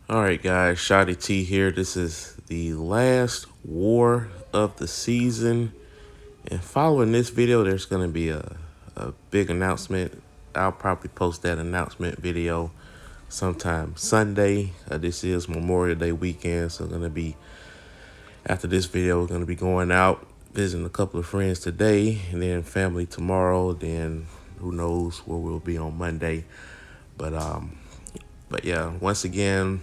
All right, guys, Shotty T here. This is the last war of the season. And following this video, there's going to be a big announcement. I'll probably post that announcement video sometime Sunday. This is Memorial Day weekend, so going to be, after this video, we're going to be going out, visiting a couple of friends today, and then family tomorrow. Then who knows where we'll be on Monday. But yeah, once again,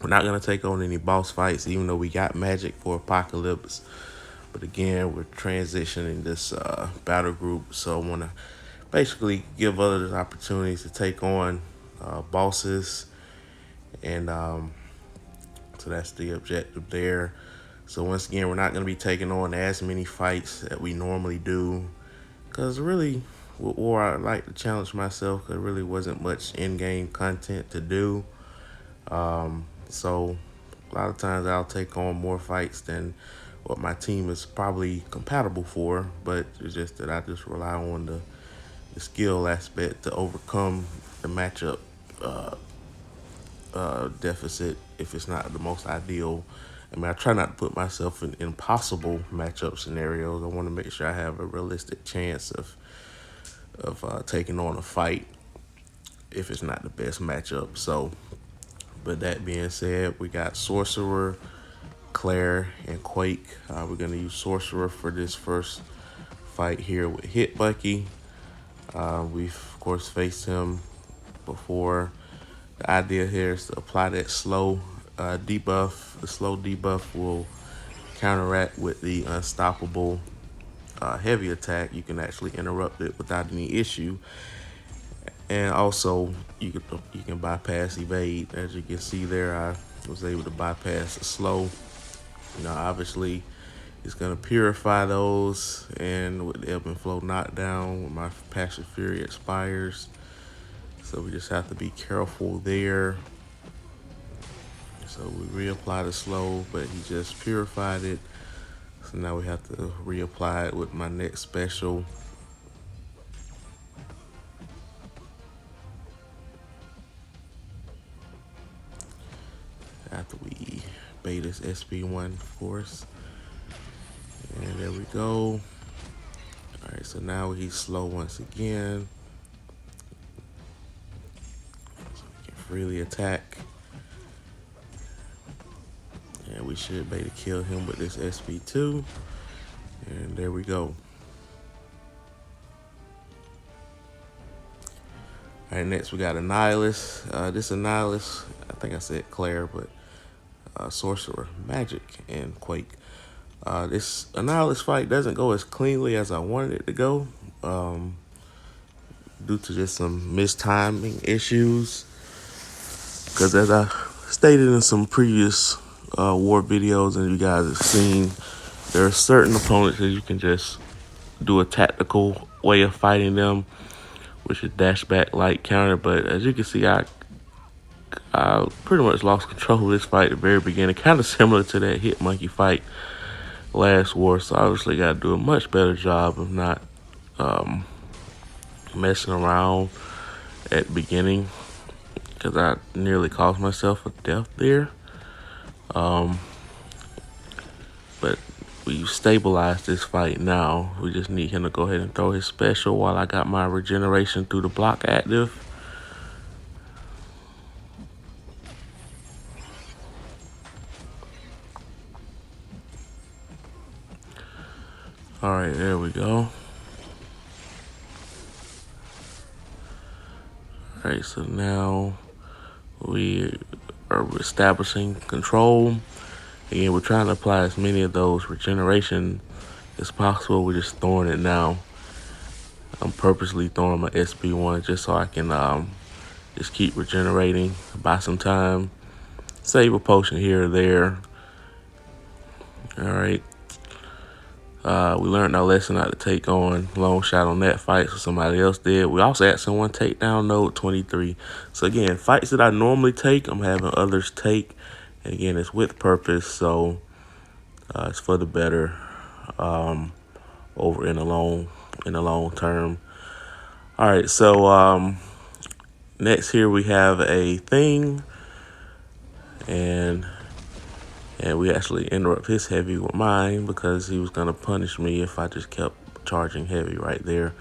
we're not going to take on any boss fights, even though we got magic for Apocalypse. But again, we're transitioning this battle group. So I want to basically give others opportunities to take on bosses. And so that's the objective there. So once again, we're not going to be taking on as many fights that we normally do. Because really, with War, I like to challenge myself. Because there really wasn't much in-game content to do. So a lot of times I'll take on more fights than what my team is probably compatible for, but it's just that I just rely on the skill aspect to overcome the matchup deficit if it's not the most ideal. I mean, I try not to put myself in impossible matchup scenarios. I want to make sure I have a realistic chance of taking on a fight if it's not the best matchup. So, but that being said, we got Sorcerer, Claire, and Quake. We're going to use Sorcerer for this first fight here with Hit Bucky. We've, of course, faced him before. The idea here is to apply that slow debuff. The slow debuff will counteract with the unstoppable heavy attack. You can actually interrupt it without any issue. And also, you can bypass evade. As you can see there, I was able to bypass the slow. You know, obviously, it's going to purify those. And with the ebb and flow knockdown, when my Passion Fury expires. So we just have to be careful there. So we reapply the slow, but he just purified it. So now we have to reapply it with my next special. After we bait this SP1, of course. And there we go. All right, so now he's slow once again. So we can freely attack. And we should be able to kill him with this SP2. And there we go. All right, next we got Annihilus. This Annihilus, I think I said Claire, but Sorcerer, Magic, and Quake. This Annihilus fight doesn't go as cleanly as I wanted it to go, due to just some mistiming issues. Because as I stated in some previous war videos, and you guys have seen, there are certain opponents that you can just do a tactical way of fighting them, which is dash back light counter. But as you can see, I pretty much lost control of this fight at the very beginning, kind of similar to that Hit Monkey fight last war. So obviously got to do a much better job of not messing around at the beginning, because I nearly caused myself a death there. But we stabilized this fight now. We just need him to go ahead and throw his special while I got my regeneration through the block active. All right, there we go. All right, so now we are establishing control. Again, we're trying to apply as many of those regeneration as possible. We're just throwing it now. I'm purposely throwing my SP1 just so I can just keep regenerating, buy some time, save a potion here or there. All right. We learned our lesson not to take on long shot on that fight, so somebody else did. We also had someone take down Node 23. So again, fights that I normally take, I'm having others take. And again, it's with purpose, so it's for the better over in the long term. All right, so next here we have a thing. and we actually interrupt his heavy with mine because he was gonna punish me if I just kept charging heavy right there.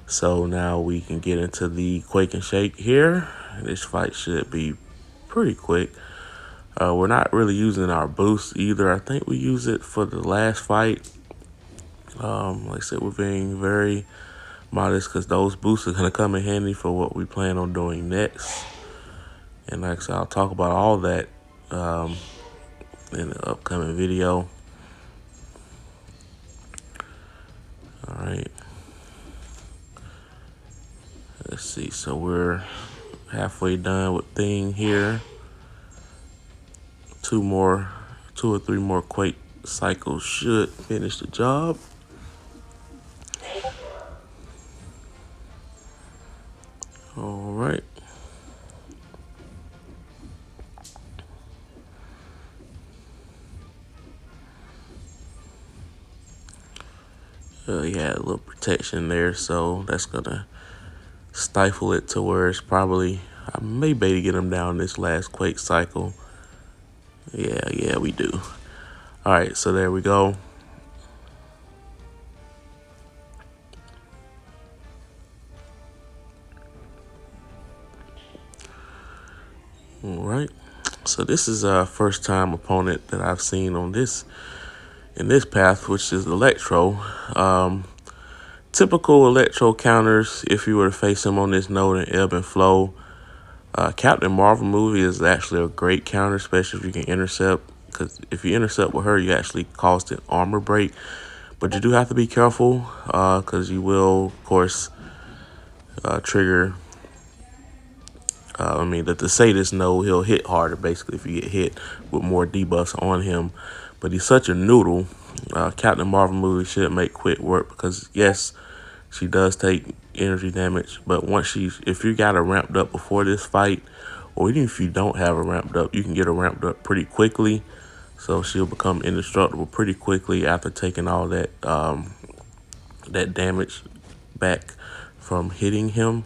So now we can get into the Quake and Shake here. This fight should be pretty quick. We're not really using our boost either. I think we use it for the last fight. Like I said, we're being very modest because those boosts are gonna come in handy for what we plan on doing next. And like I said, I'll talk about all that in the upcoming video. All right. Let's see. So we're halfway done with Thing here. Two or three more Quake cycles should finish the job. All right. He had a little protection there, so that's gonna stifle it to where it's probably, I may be able to get him down this last Quake cycle. Yeah, we do. All right, so there we go. All right, so this is a first time opponent that I've seen on this, in this path, which is Electro. Typical Electro counters, if you were to face him on this node in ebb and flow, Captain Marvel movie is actually a great counter, especially if you can intercept, because if you intercept with her, you actually cost an armor break. But you do have to be careful, because you will, of course, trigger, to say this node, he'll hit harder, basically, if you get hit with more debuffs on him. But he's such a noodle. Captain Marvel movie should make quick work because, yes, she does take energy damage, but if you got her ramped up before this fight, or even if you don't have her ramped up, you can get her ramped up pretty quickly. So she'll become indestructible pretty quickly after taking all that that damage back from hitting him.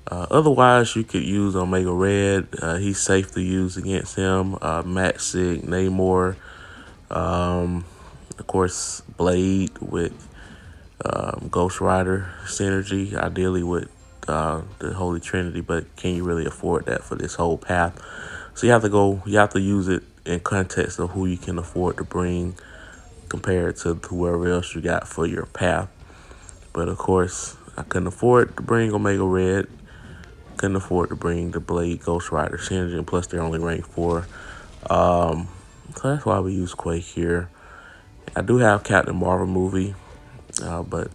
Otherwise, you could use Omega Red. He's safe to use against him. Matt Sig, Namor, of course, Blade with Ghost Rider synergy, ideally with the Holy Trinity, but can you really afford that for this whole path? So you have to use it in context of who you can afford to bring compared to whoever else you got for your path. But of course, I couldn't afford to bring Omega Red, couldn't afford to bring the Blade Ghost Rider synergy, and plus they're only rank 4. So that's why we use Quake here. I do have Captain Marvel movie, but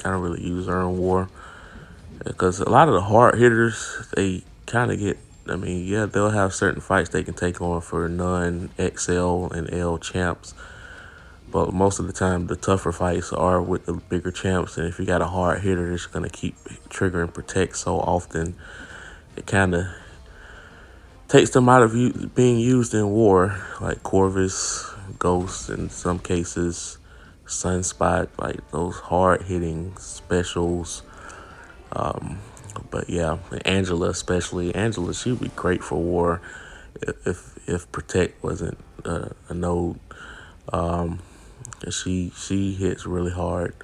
I don't really use her in war because a lot of the hard hitters, they kind of get, yeah, they'll have certain fights they can take on for non-XL and L champs, but most of the time the tougher fights are with the bigger champs, and if you got a hard hitter that's going to keep triggering protect so often, it kind of takes them out of being used in war, like Corvus, Ghost, in some cases, Sunspot, like those hard-hitting specials. But yeah, Angela especially. Angela, she would be great for war if Protect wasn't a node. She hits really hard.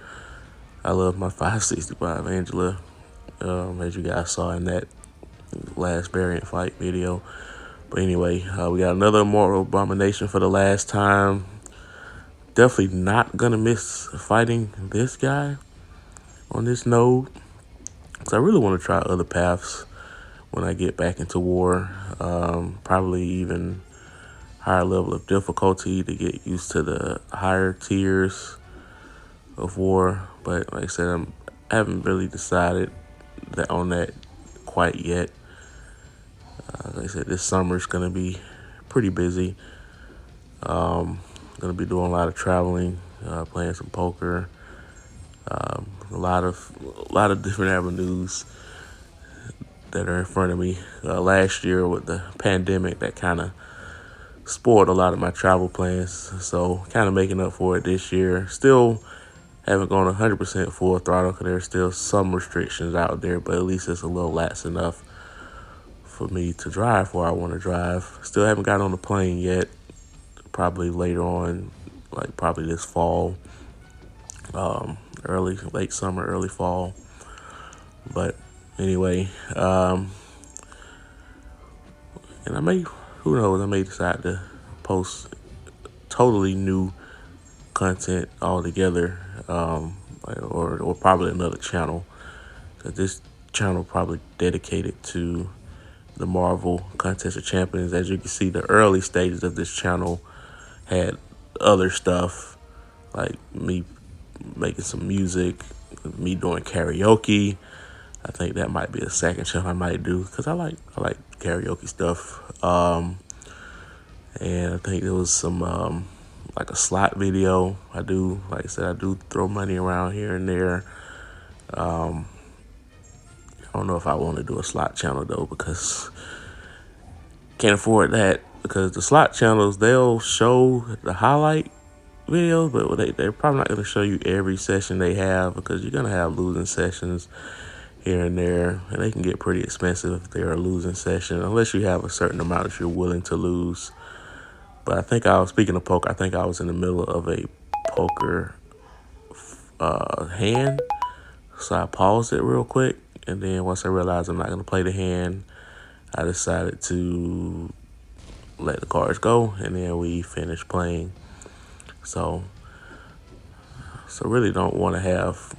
I love my 565 Angela, as you guys saw in that last variant fight video. But anyway, we got another Immortal Abomination for the last time. Definitely not gonna miss fighting this guy on this node, because I really want to try other paths when I get back into war. Probably even higher level of difficulty to get used to the higher tiers of war. But like I said, I haven't really decided on that quite yet. Like I said, this summer's gonna be pretty busy. Gonna be doing a lot of traveling, playing some poker, a lot of different avenues that are in front of me. Last year with the pandemic, that kind of spoiled a lot of my travel plans, so kind of making up for it this year. Still haven't gone 100% full throttle because there's still some restrictions out there, but at least it's a little lax enough for me to drive where I want to drive. Still haven't got on the plane yet. Probably later on, like probably this fall, late summer, early fall. But anyway, and who knows, I may decide to post totally new content altogether, or probably another channel. Cause this channel probably dedicated to the Marvel Contest of Champions. As you can see, the early stages of this channel had other stuff, like me making some music, me doing karaoke. I think that might be a second channel I might do, because I like karaoke stuff. And I think there was some like a slot video. I do, like I said, I do throw money around here and there. I don't know if I want to do a slot channel though, because can't afford that. Because the slot channels, they'll show the highlight videos, but they're probably not going to show you every session they have, because you're going to have losing sessions here and there, and they can get pretty expensive if they're a losing session, unless you have a certain amount that you're willing to lose. But I think speaking of poker, I think I was in the middle of a poker hand, so I paused it real quick, and then once I realized I'm not going to play the hand, I decided to let the cards go, and then we finished playing. So really don't want to have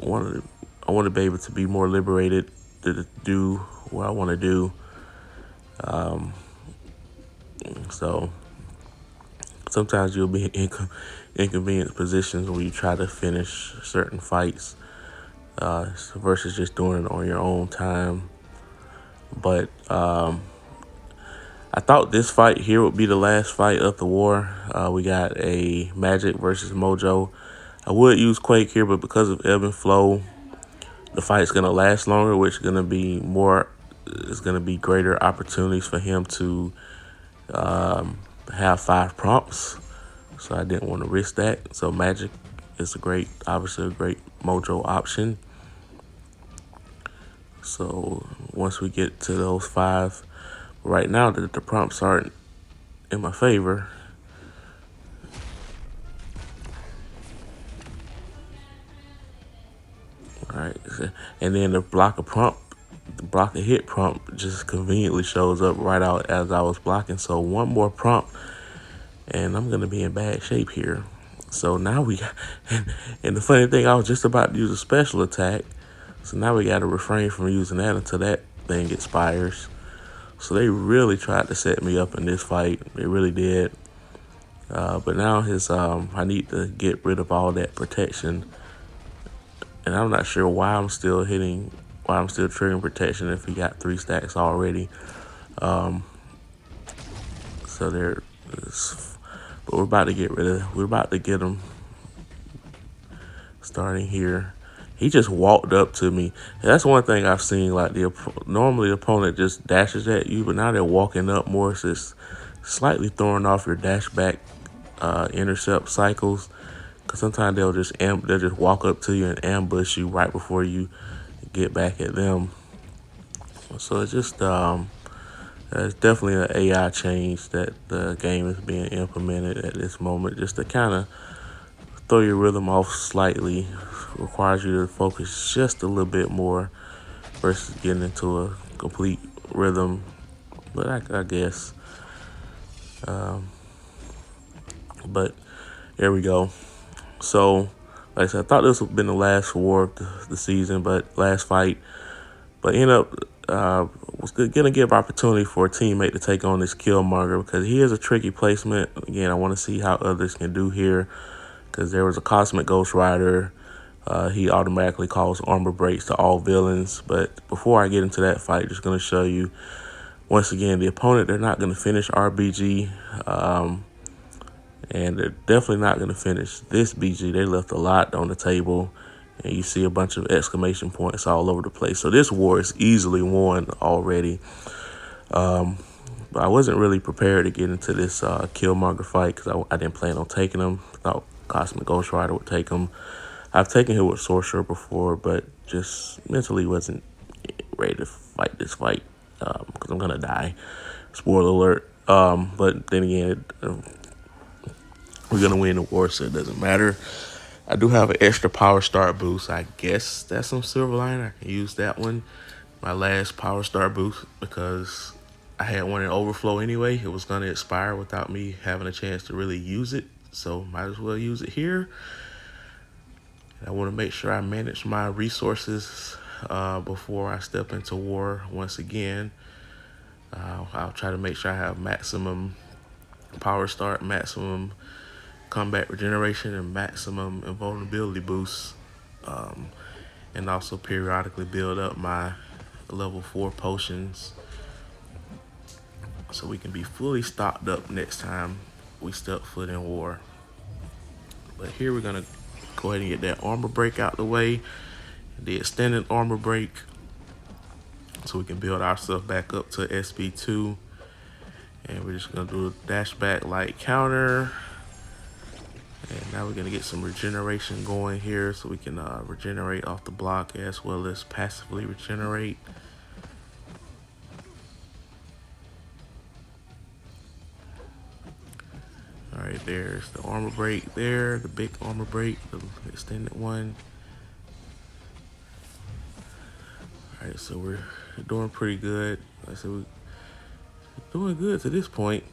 I want to be able to be more liberated to do what I want to do. So sometimes you'll be in inconvenient positions where you try to finish certain fights versus just doing it on your own time. But I thought this fight here would be the last fight of the war. We got a Magic versus Mojo. I would use Quake here, but because of ebb and flow, the fight's going to last longer, which is going to be greater opportunities for him to have 5 prompts. So I didn't want to risk that. So Magic is obviously a great Mojo option. So once we get to those 5, right now the prompts aren't in my favor. All right, and then the block a hit prompt just conveniently shows up right out as I was blocking. So one more prompt, and I'm gonna be in bad shape here. So now we got, and the funny thing, I was just about to use a special attack. So now we got to refrain from using that until that thing expires. So they really tried to set me up in this fight. They really did. But now I need to get rid of all that protection. And I'm not sure why I'm still triggering protection if he got 3 stacks already. But we're about to get him starting here. He just walked up to me. And that's one thing I've seen, like normally the opponent just dashes at you, but now they're walking up more, so it's slightly throwing off your dash back intercept cycles. Because sometimes they'll just walk up to you and ambush you right before you get back at them. So it's just it's definitely an AI change that the game is being implemented at this moment, just to kind of throw your rhythm off slightly. Requires you to focus just a little bit more versus getting into a complete rhythm. But I guess. But there we go. So, like I said, I thought this would have been the last war of the season, last fight. But was going to give opportunity for a teammate to take on this Killmonger, because he is a tricky placement. Again, I want to see how others can do here, because there was a Cosmic Ghost Rider. He automatically calls armor breaks to all villains. But before I get into that fight, just going to show you, once again, the opponent, they're not going to finish RBG. And they're definitely not going to finish this BG. They left a lot on the table. And you see a bunch of exclamation points all over the place. So this war is easily won already. But I wasn't really prepared to get into this Killmonger fight, because I didn't plan on taking him. I thought Cosmic Ghost Rider would take him. I've taken him with Sorcerer before, but just mentally wasn't ready to fight this fight. because I'm gonna die. Spoiler alert. But then again, we're gonna win the war, so it doesn't matter. I do have an extra power start boost. I guess that's some silver lining. I can use that one. My last power start boost, because I had one in overflow anyway. It was gonna expire without me having a chance to really use it. So might as well use it here. I want to make sure I manage my resources before I step into war once again. I'll try to make sure I have maximum power start, maximum combat regeneration, and maximum invulnerability boosts. And also periodically build up my level 4 potions so we can be fully stocked up next time we step foot in war. But here we're going to go ahead and get that armor break out the way, the extended armor break, so we can build ourselves back up to SB2. And we're just going to do a dash back light counter. And now we're going to get some regeneration going here so we can regenerate off the block as well as passively regenerate. All right, there's the armor break there, the big armor break, the extended one. All right, so we're doing pretty good. Like I said, we're doing good to this point,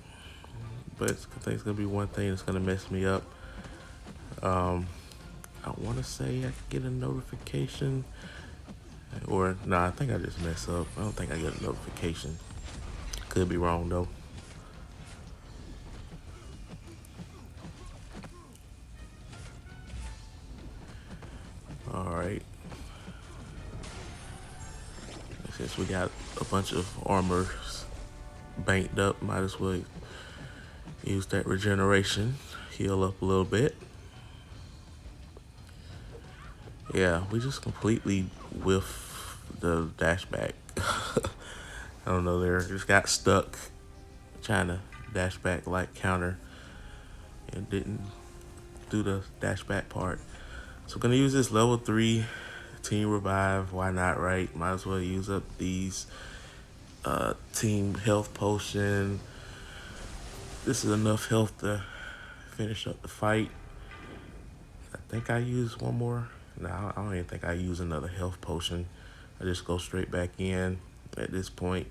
but I think it's gonna be one thing that's gonna mess me up. I want to say I get a notification, or no, I think I just mess up. I don't think I get a notification. Could be wrong though. All right. Since we got a bunch of armors banked up, might as well use that regeneration, heal up a little bit. Yeah, we just completely whiffed the dash back. I don't know, there just got stuck trying to dash back like counter and didn't do the dash back part. So we're gonna use this level 3 team revive. Why not, right? Might as well use up these team health potion. This is enough health to finish up the fight. I think I use one more. No, I don't even think I use another health potion. I just go straight back in at this point.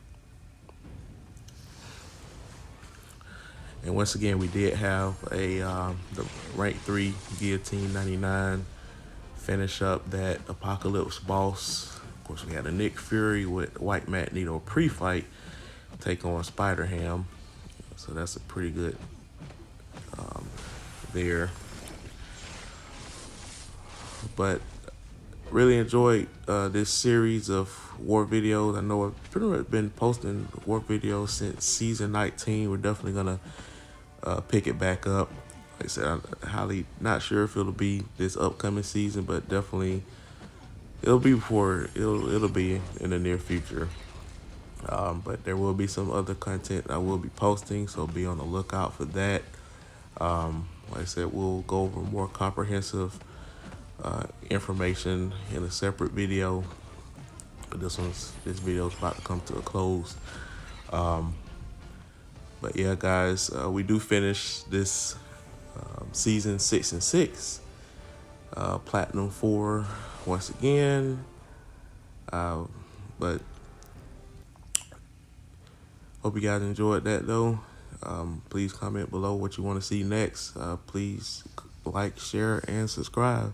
And once again, we did have a the rank 3 guillotine 99 finish up that apocalypse boss. Of course, we had a Nick Fury with White Magneto pre-fight take on Spider Ham. So that's a pretty good there. But really enjoyed this series of war videos. I know I've pretty much been posting war videos since season 19. We're definitely gonna pick it back up. Like I said, I'm highly not sure if it'll be this upcoming season, but definitely it'll be it'll be in the near future. But there will be some other content I will be posting, so be on the lookout for that. Like I said, we'll go over more comprehensive information in a separate video. But this video is about to come to a close. But yeah, guys, we do finish this season 6 and 6, Platinum 4 once again. But hope you guys enjoyed that though. Please comment below what you want to see next. Please like, share, and subscribe.